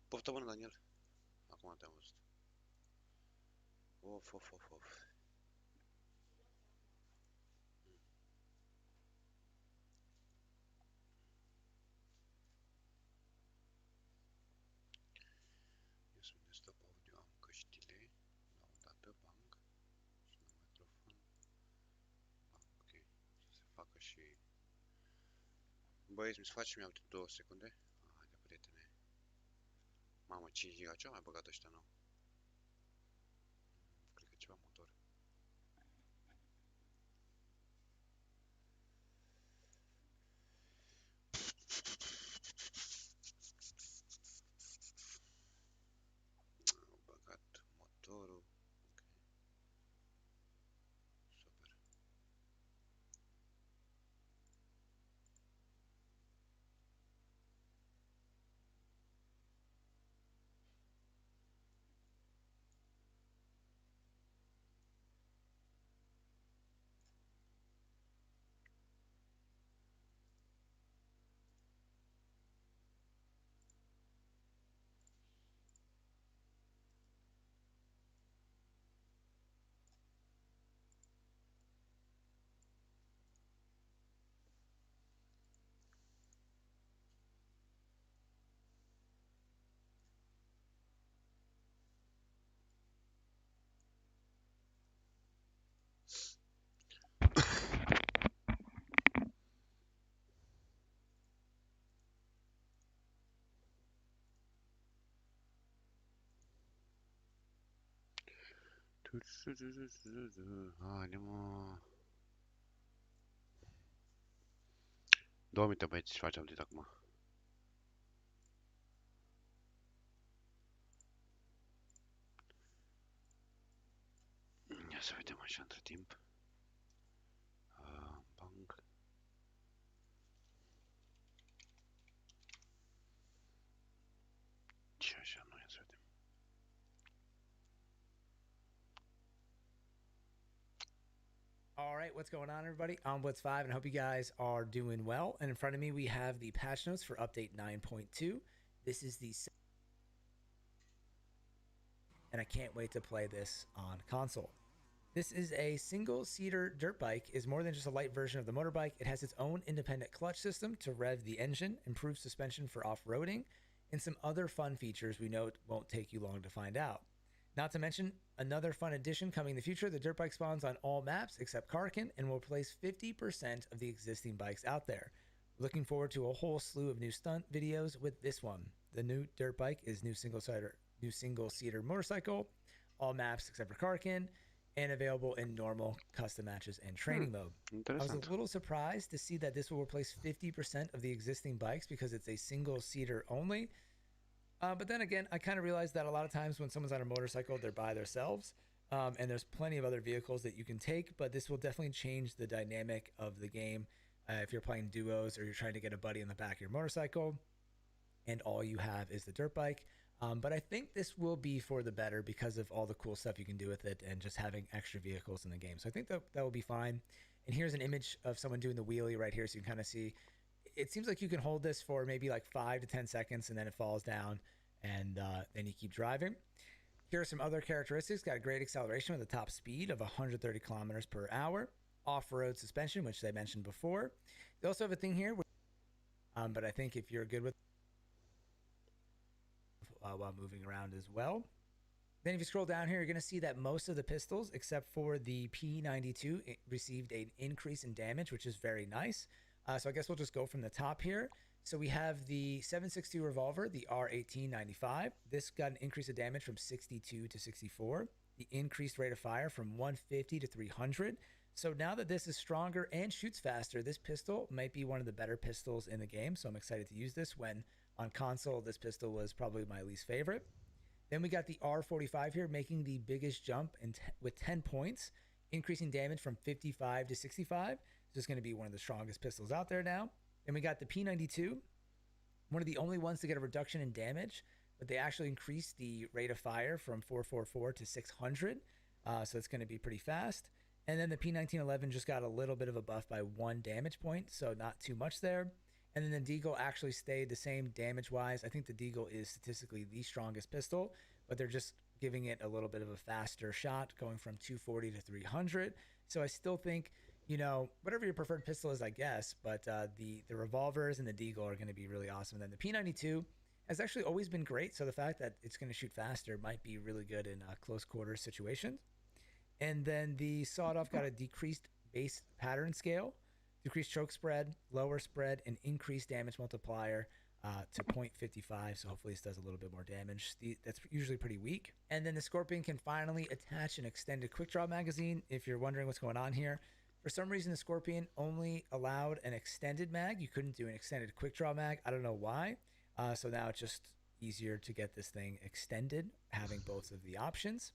Poftă bună, Daniel. Acum te-am văzut. Of, of, of, of. Ia să vedem stop audio. Am căștile. La o dată, bang. Și la microfon. Ok. Să se facă și... Băieți, mi-ți faci mi-am 2 secunde? Haide, prietene. Mamă, 5 giga. Ce-au mai băgat ăștia nou? Cred că ceva motor. Au băgat motorul. Ok. Super. Haide, mă. 2 minute, băieți, și facem update acum. Ia să vedem așa între timp. Bang. Și așa, nu, ia să vedem. All right, what's going on, everybody? I'm Blitz5, and I hope you guys are doing well. And in front of me, we have the patch notes for update 9.2. This is the... And I can't wait to play this on console. This is a single-seater dirt bike, is more than just a light version of the motorbike. It has its own independent clutch system to rev the engine, improve suspension for off-roading, and some other fun features we know it won't take you long to find out. Not to mention, another fun addition coming in the future, the dirt bike spawns on all maps except Karkin and will replace 50% of the existing bikes out there. Looking forward to a whole slew of new stunt videos with this one. The new dirt bike is new single-seater motorcycle, all maps except for Karkin, and available in normal, custom matches, and training mode. I was a little surprised to see that this will replace 50% of the existing bikes because it's a single-seater only. But then again, I kind of realized that a lot of times when someone's on a motorcycle, they're by themselves. And there's plenty of other vehicles that you can take, but this will definitely change the dynamic of the game. If you're playing duos or you're trying to get a buddy in the back of your motorcycle and all you have is the dirt bike. But I think this will be for the better because of all the cool stuff you can do with it and just having extra vehicles in the game. So I think that will be fine. And here's an image of someone doing the wheelie right here, so you can kind of see. It seems like you can hold this for maybe like 5 to 10 seconds and then it falls down and then you keep driving. Here are some other characteristics. Got a great acceleration with a top speed of 130 kilometers per hour. Off-road suspension, which they mentioned before. They also have a thing here, but I think if you're good with while moving around as well. Then if you scroll down here, you're going to see that most of the pistols, except for the P92, received an increase in damage, which is very nice. So I guess we'll just go from the top here. So we have the 7.62 revolver, the R1895. This got an increase of damage from 62 to 64. The increased rate of fire from 150 to 300. So now that this is stronger and shoots faster, this pistol might be one of the better pistols in the game. So I'm excited to use this. When on console, this pistol was probably my least favorite. Then we got the R45 here, making the biggest jump with 10 points, increasing damage from 55 to 65. This is going to be one of the strongest pistols out there now. Then we got the P92, one of the only ones to get a reduction in damage, but they actually increased the rate of fire from 444 to 600. So it's going to be pretty fast. And then the P1911 just got a little bit of a buff by 1 damage point, so not too much there. And then the Deagle actually stayed the same damage wise. I think the Deagle is statistically the strongest pistol, but they're just giving it a little bit of a faster shot, going from 240 to 300. So I still think, you know, whatever your preferred pistol is, I guess, but the revolvers and the Deagle are going to be really awesome. And then the P92 has actually always been great. So the fact that it's going to shoot faster might be really good in close quarters situations. And then the sawed off got a decreased base pattern scale, decreased choke spread, lower spread, and increased damage multiplier to 0.55. So hopefully this does a little bit more damage. That's usually pretty weak. And then the Scorpion can finally attach an extended quick draw magazine. If you're wondering what's going on here, for some reason the Scorpion only allowed an extended mag. You couldn't do an extended quick draw mag. I don't know why. So now it's just easier to get this thing extended, having both of the options.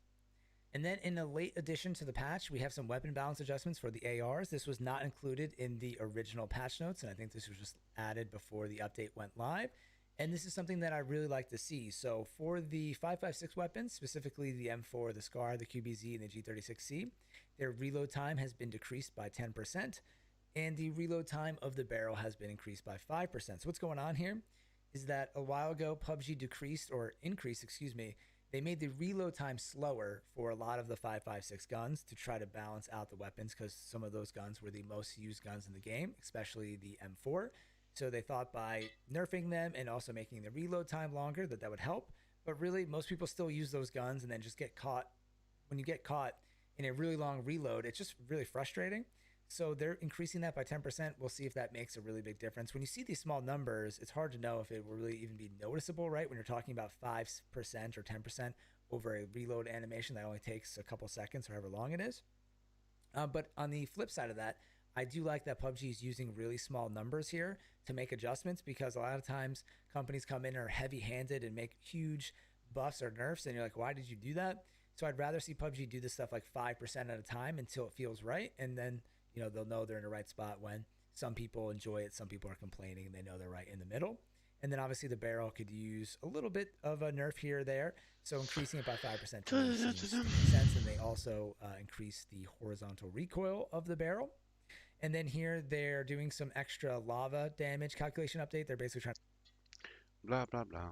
And then in a late addition to the patch, we have some weapon balance adjustments for the ARs. This was not included in the original patch notes, and I think this was just added before the update went live. And this is something that I really like to see. So for the 5.56 weapons, specifically the M4, the SCAR, the QBZ, and the G36C, their reload time has been decreased by 10%, and the reload time of the barrel has been increased by 5%. So what's going on here is that a while ago, PUBG increased, they made the reload time slower for a lot of the 5.56 guns to try to balance out the weapons, because some of those guns were the most used guns in the game, especially the M4. So they thought by nerfing them and also making the reload time longer that would help. But really, most people still use those guns and then just get caught. When you get caught in a really long reload, it's just really frustrating. So they're increasing that by 10%. We'll see if that makes a really big difference. When you see these small numbers, it's hard to know if it will really even be noticeable, right? When you're talking about 5% or 10% over a reload animation that only takes a couple seconds, however long it is. But on the flip side of that, I do like that PUBG is using really small numbers here to make adjustments, because a lot of times companies come in and are heavy-handed and make huge buffs or nerfs, and you're like, why did you do that? So I'd rather see PUBG do this stuff like 5% at a time until it feels right, and then they'll know they're in the right spot. When some people enjoy it, some people are complaining, and they know they're right in the middle. And then obviously the barrel could use a little bit of a nerf here or there. So increasing it by 5% to me seems to make sense. And they also increase the horizontal recoil of the barrel. And then here they're doing some extra lava damage calculation update. They're basically trying Blah, blah, blah.